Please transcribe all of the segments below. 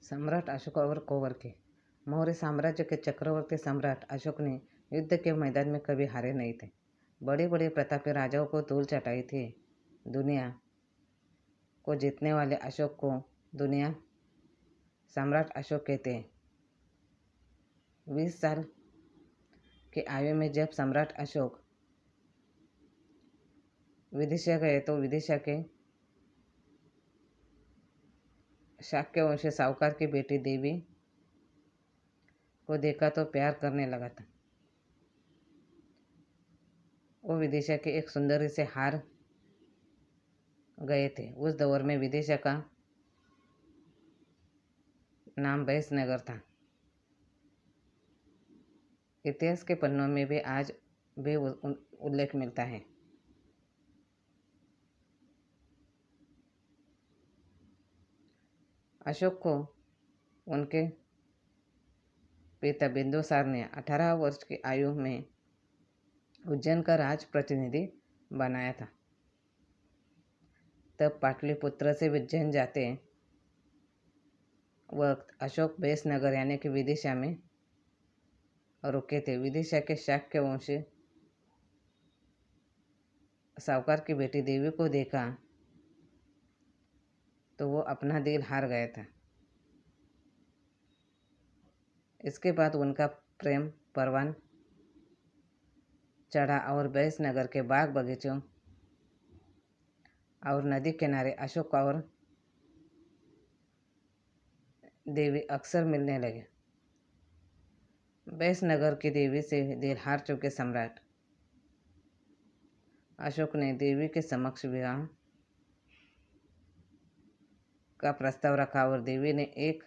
सम्राट अशोक और कोवर्के। मौर्य साम्राज्य के चक्रवर्ती सम्राट अशोक ने युद्ध के मैदान में कभी हारे नहीं थे। बड़े बड़े प्रतापी राजाओं को धूल चटाई थी। दुनिया को जीतने वाले अशोक को दुनिया सम्राट अशोक कहते हैं। 20 साल की आयु में जब सम्राट अशोक विदिशा गए तो विदिशा के शाक्य वंशी साहूकार की बेटी देवी को देखा तो प्यार करने लगा था। वो विदिशा के एक सुंदरी से हार गए थे। उस दौर में विदिशा का नाम बैसनगर था। इतिहास के पन्नों में भी आज भी उल्लेख मिलता है। अशोक को उनके पिता बिंदुसार ने 18 वर्ष की आयु में उज्जैन का राज प्रतिनिधि बनाया था। तब पाटलिपुत्र से उज्जैन जाते वक्त अशोक बैसनगर यानी कि विदिशा में रुके थे। विदिशा के शाक्य वंशी साहूकार की बेटी देवी को देखा तो वो अपना दिल हार गया था। इसके बाद उनका प्रेम परवान चढ़ा और बैसनगर के बाग बगीचों और नदी किनारे अशोक और देवी अक्सर मिलने लगे। बैसनगर की देवी से दिल हार चुके सम्राट अशोक ने देवी के समक्ष विवाह का प्रस्ताव रखा और देवी ने एक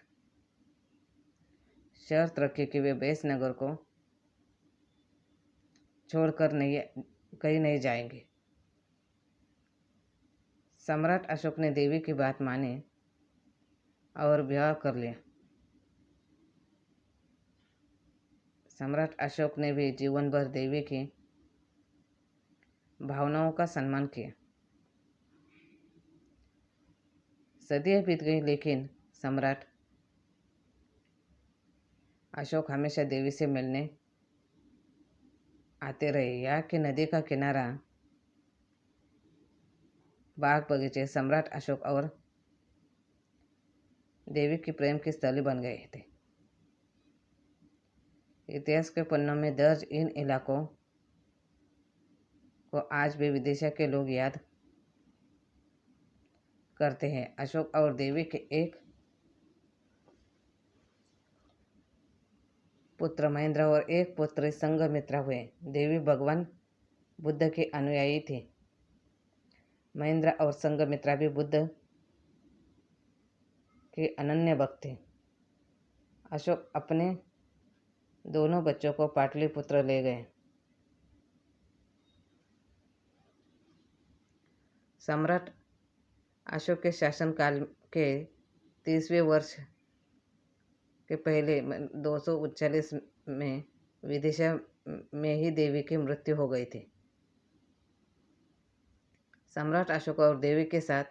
शर्त रखी कि वे बैसनगर को छोड़कर कहीं नहीं जाएंगे। सम्राट अशोक ने देवी की बात मानी और विवाह कर लिया। सम्राट अशोक ने भी जीवन भर देवी की भावनाओं का सम्मान किया। सदियां बीत गई लेकिन सम्राट अशोक हमेशा देवी से मिलने आते रहे। यहाँ की नदी का किनारा, बाग बगीचे सम्राट अशोक और देवी की प्रेम की स्थली बन गए थे। इतिहास के पन्नों में दर्ज इन इलाकों को आज भी विदिशा के लोग याद करते हैं। अशोक और देवी के एक पुत्र महेंद्र और एक पुत्री संघमित्रा हुए। देवी भगवान बुद्ध की अनुयायी थी। महेंद्र और संघमित्रा भी बुद्ध के अनन्य भक्त थे। अशोक अपने दोनों बच्चों को पाटलिपुत्र ले गए। सम्राट अशोक के शासनकाल के 30वें वर्ष के पहले 239 में विदिशा में ही देवी की मृत्यु हो गई थी। सम्राट अशोक और देवी के साथ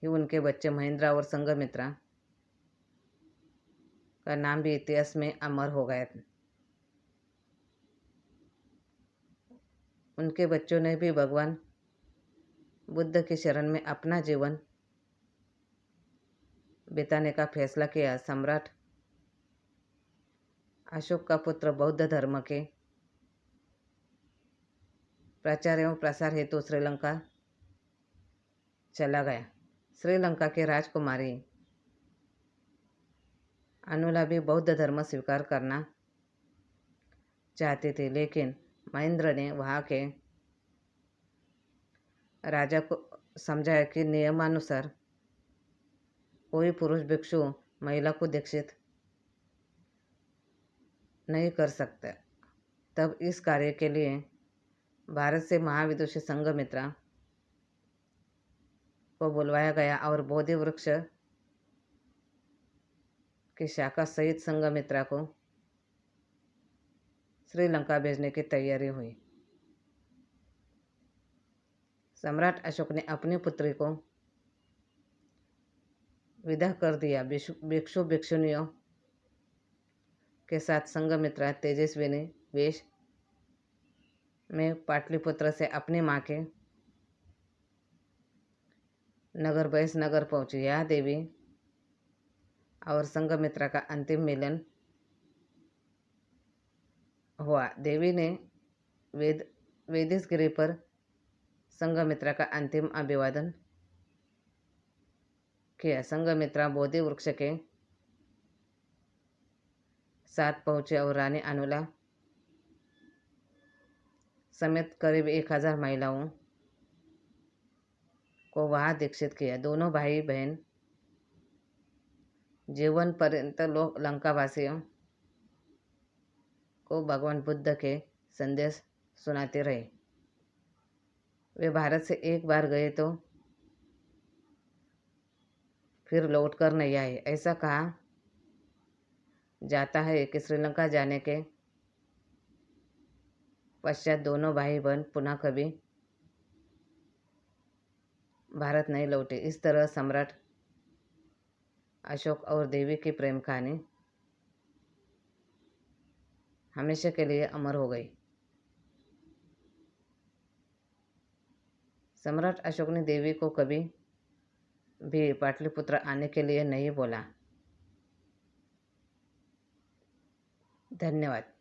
ही उनके बच्चे महेंद्र और संघमित्रा का नाम भी इतिहास में अमर हो गया। उनके बच्चों ने भी भगवान बुद्ध की शरण में अपना जीवन बिताने का फैसला किया। सम्राट अशोक का पुत्र बौद्ध धर्म के प्रचार एवं प्रसार हेतु श्रीलंका चला गया। श्रीलंका की राजकुमारी अनुला भी बौद्ध धर्म स्वीकार करना चाहती थी, लेकिन महेंद्र ने वहाँ के राजा को समझाया कि नियमानुसार कोई पुरुष भिक्षु महिला को दीक्षित नहीं कर सकता। तब इस कार्य के लिए भारत से महाविदुषी संघमित्रा को बुलवाया गया और बोधि वृक्ष की शाखा सहित संघमित्रा को श्रीलंका भेजने की तैयारी हुई। सम्राट अशोक ने अपनी पुत्री को विदा कर दिया। भिक्षु भिक्षुणियों के साथ संघमित्रा तेजस्विनी वेश में पाटलिपुत्र से अपनी माँ के नगर बैस नगर पहुंची। यहाँ देवी और संघमित्रा का अंतिम मिलन हुआ। देवी ने वेदिसगिरी पर संघमित्रा का अंतिम अभिवादन किया। संघमित्रा बोधि वृक्ष के साथ पहुंचे और रानी अनुला समेत करीब 1000 महिलाओं को वहां दीक्षित किया। दोनों भाई बहन जीवन पर्यंत लंकावासियों को भगवान बुद्ध के संदेश सुनाते रहे। वे भारत से एक बार गए तो फिर लौटकर नहीं आए। ऐसा कहा जाता है कि श्रीलंका जाने के पश्चात दोनों भाई बहन पुनः कभी भारत नहीं लौटे। इस तरह सम्राट अशोक और देवी की प्रेम कहानी हमेशा के लिए अमर हो गई। सम्राट अशोक ने देवी को कभी भी पाटलिपुत्र आने के लिए नहीं बोला। धन्यवाद।